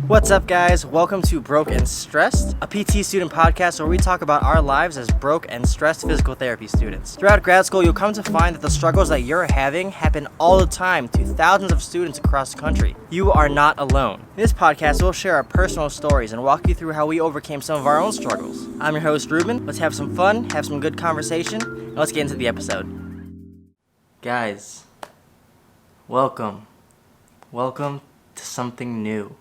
What's up, guys? Welcome to Broke and Stressed, a PT student podcast where we talk about our lives as broke and stressed physical therapy students. Throughout grad school, you'll come to find that the struggles that you're having happen all the time to thousands of students across the country. You are not alone. In this podcast, we'll share our personal stories and walk you through how we overcame some of our own struggles. I'm your host, Ruben. Let's have some fun, have some good conversation, and let's get into the episode. Guys, welcome. Welcome to something new.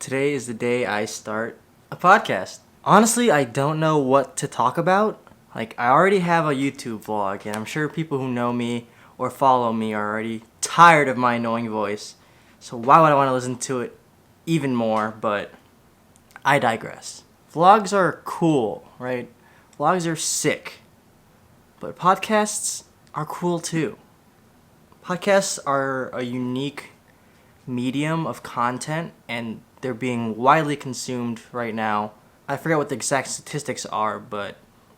Today is the day I start a podcast. Honestly, I don't know what to talk about. I already have a YouTube vlog, and I'm sure people who know me or follow me are already tired of my annoying voice. So why would I want to listen to it even more? But I digress. Vlogs are cool, right? Vlogs are sick. But podcasts are cool too. Podcasts are a unique medium of content, and they're being widely consumed right now. I forget what the exact statistics are, but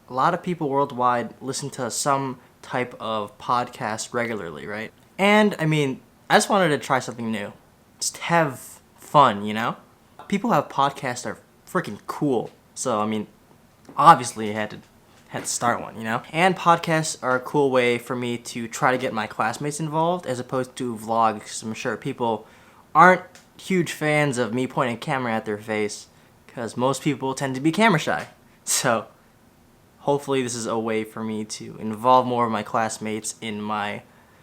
a lot of people worldwide listen to some type of podcast regularly, right? And I just wanted to try something new. Just have fun, you know? People who have podcasts that are freaking cool. So, obviously I had to start one, you know? And podcasts are a cool way for me to try to get my classmates involved as opposed to vlogs, because I'm sure people aren't huge fans of me pointing a camera at their face, because most people tend to be camera shy. So hopefully this is a way for me to involve more of my classmates in my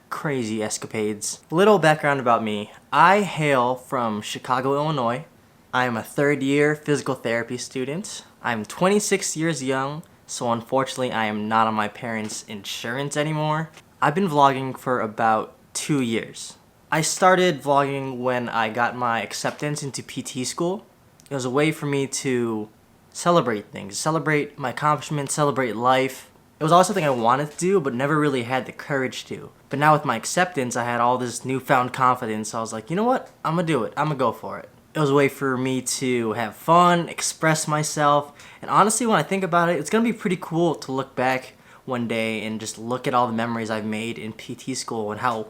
crazy escapades. Little background about me. I hail from Chicago, Illinois. I am a third-year physical therapy student. I'm 26 years young, so unfortunately I am not on my parents' insurance anymore. I've been vlogging for about 2 years. I started vlogging when I got my acceptance into PT school. It was a way for me to celebrate things, celebrate my accomplishments, celebrate life. It was always something I wanted to do, but never really had the courage to. But now with my acceptance, I had all this newfound confidence. So I was like, you know what? I'm gonna do it. I'm gonna go for it. It was a way for me to have fun, express myself. And honestly, when I think about it, it's gonna be pretty cool to look back one day and just look at all the memories I've made in PT school and how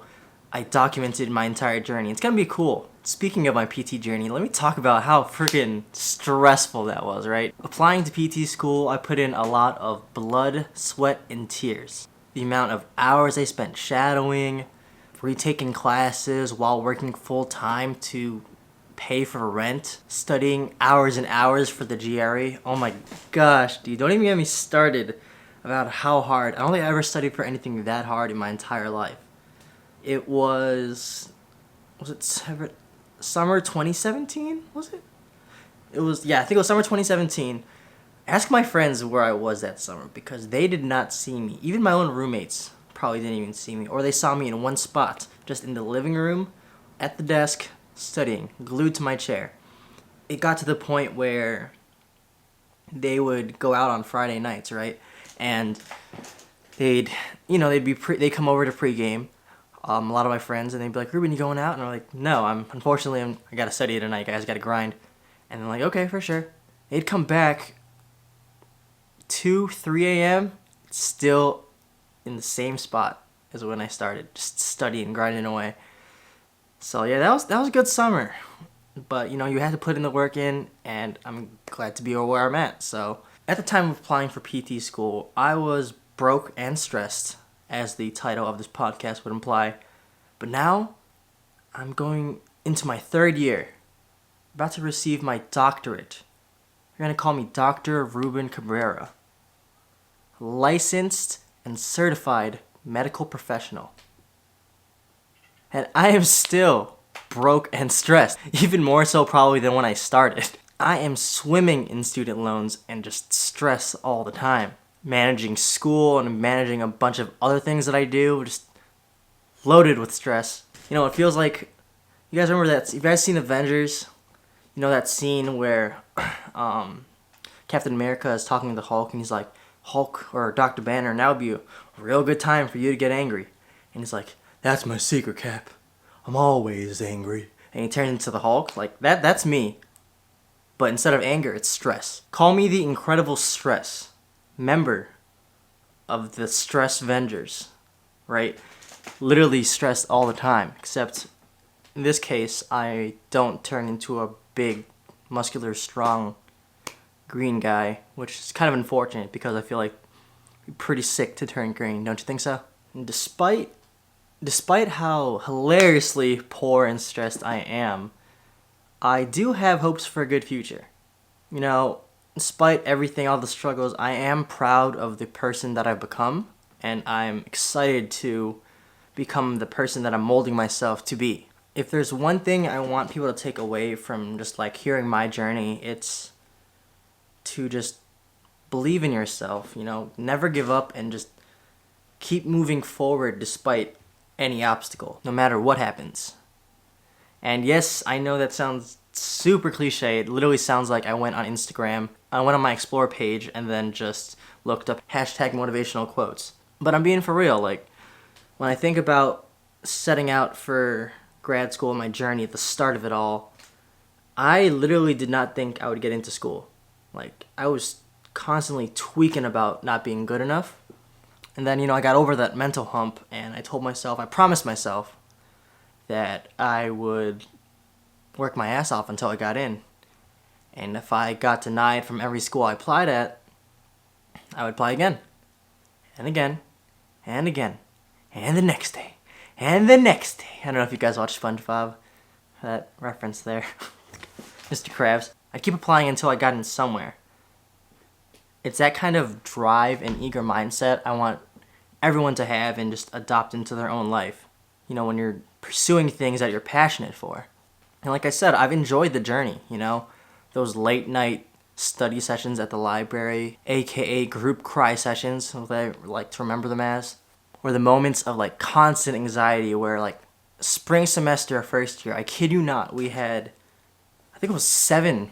I documented my entire journey. It's gonna be cool. Speaking of my PT journey, let me talk about how freaking stressful that was, right? Applying to PT school, I put in a lot of blood, sweat, and tears. The amount of hours I spent shadowing, retaking classes while working full time to pay for rent, studying hours and hours for the GRE. Oh my gosh, dude, don't even get me started about how hard. I don't think I ever studied for anything that hard in my entire life. It was it summer 2017? Was it? I think it was summer 2017. Ask my friends where I was that summer, because they did not see me. Even my own roommates probably didn't even see me, or they saw me in one spot, just in the living room, at the desk, studying, glued to my chair. It got to the point where they would go out on Friday nights, right? And they'd come over to pregame. A lot of my friends, and they'd be like, Ruben, you going out? And I'm like, no, I gotta study tonight, guys, gotta grind. And they're like, okay, for sure. They'd come back 2, 3 a.m., still in the same spot as when I started, just studying, grinding away. So yeah, that was a good summer. But, you had to put in the work in, and I'm glad to be where I'm at. So at the time of applying for PT school, I was broke and stressed, as the title of this podcast would imply. But now, I'm going into my third year, about to receive my doctorate. You're going to call me Dr. Ruben Cabrera, licensed and certified medical professional. And I am still broke and stressed, even more so probably than when I started. I am swimming in student loans and just stress all the time. Managing school and managing a bunch of other things that I do, just loaded with stress. It feels like, you guys remember that, you guys seen Avengers? That scene where Captain America is talking to the Hulk, and he's like, Hulk or Dr. Banner, now would be a real good time for you to get angry. And he's like, that's my secret, Cap. I'm always angry. And he turns into the Hulk. Like, that's me. But instead of anger, it's stress. Call me the Incredible Stress. Member of the Stress Vengers, right? Literally stressed all the time, except in this case, I don't turn into a big muscular, strong, green guy, which is kind of unfortunate because I feel like you're pretty sick to turn green, don't you think so? And despite how hilariously poor and stressed I am, I do have hopes for a good future. You know, despite everything, all the struggles, I am proud of the person that I've become, and I'm excited to become the person that I'm molding myself to be. If there's one thing I want people to take away from just like hearing my journey, it's to just believe in yourself, you know, never give up and just keep moving forward despite any obstacle, no matter what happens. And yes, I know that sounds super cliche. It literally sounds like I went on Instagram, I went on my Explore page and then just looked up hashtag motivational quotes. But I'm being for real. Like, when I think about setting out for grad school, my journey at the start of it all, I literally did not think I would get into school. Like, I was constantly tweaking about not being good enough. And then, you know, I got over that mental hump and I promised myself that I would work my ass off until I got in. And if I got denied from every school I applied at, I would apply again. And again. And again. And the next day. And the next day. I don't know if you guys watch SpongeBob. That reference there. Mr. Krabs. I'd keep applying until I got in somewhere. It's that kind of drive and eager mindset I want everyone to have and just adopt into their own life. You know, when you're pursuing things that you're passionate for. And like I said, I've enjoyed the journey, you know? Those late night study sessions at the library, aka group cry sessions, what I like to remember them as. Or the moments of like constant anxiety where like spring semester first year, I kid you not, we had, I think it was 7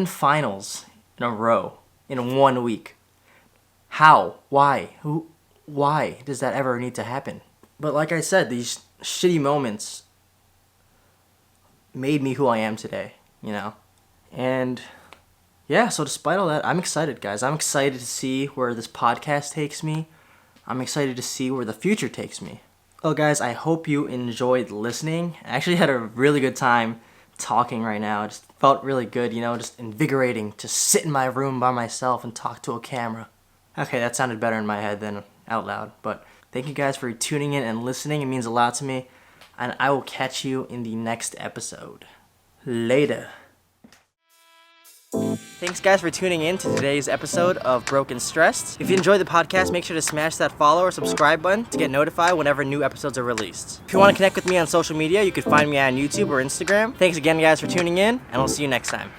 finals in a row in 1 week. How? Why? Why does that ever need to happen? But like I said, these shitty moments made me who I am today, you know? And yeah, so despite all that, I'm excited, guys. I'm excited to see where this podcast takes me. I'm excited to see where the future takes me. Well, guys, I hope you enjoyed listening. I actually had a really good time talking right now. It just felt really good, you know, just invigorating to sit in my room by myself and talk to a camera. Okay, that sounded better in my head than out loud, but thank you guys for tuning in and listening. It means a lot to me, and I will catch you in the next episode. Later. Thanks, guys, for tuning in to today's episode of Broke and Stressed. If you enjoyed the podcast, make sure to smash that follow or subscribe button to get notified whenever new episodes are released. If you want to connect with me on social media, you can find me on YouTube or Instagram. Thanks again, guys, for tuning in, and I'll see you next time.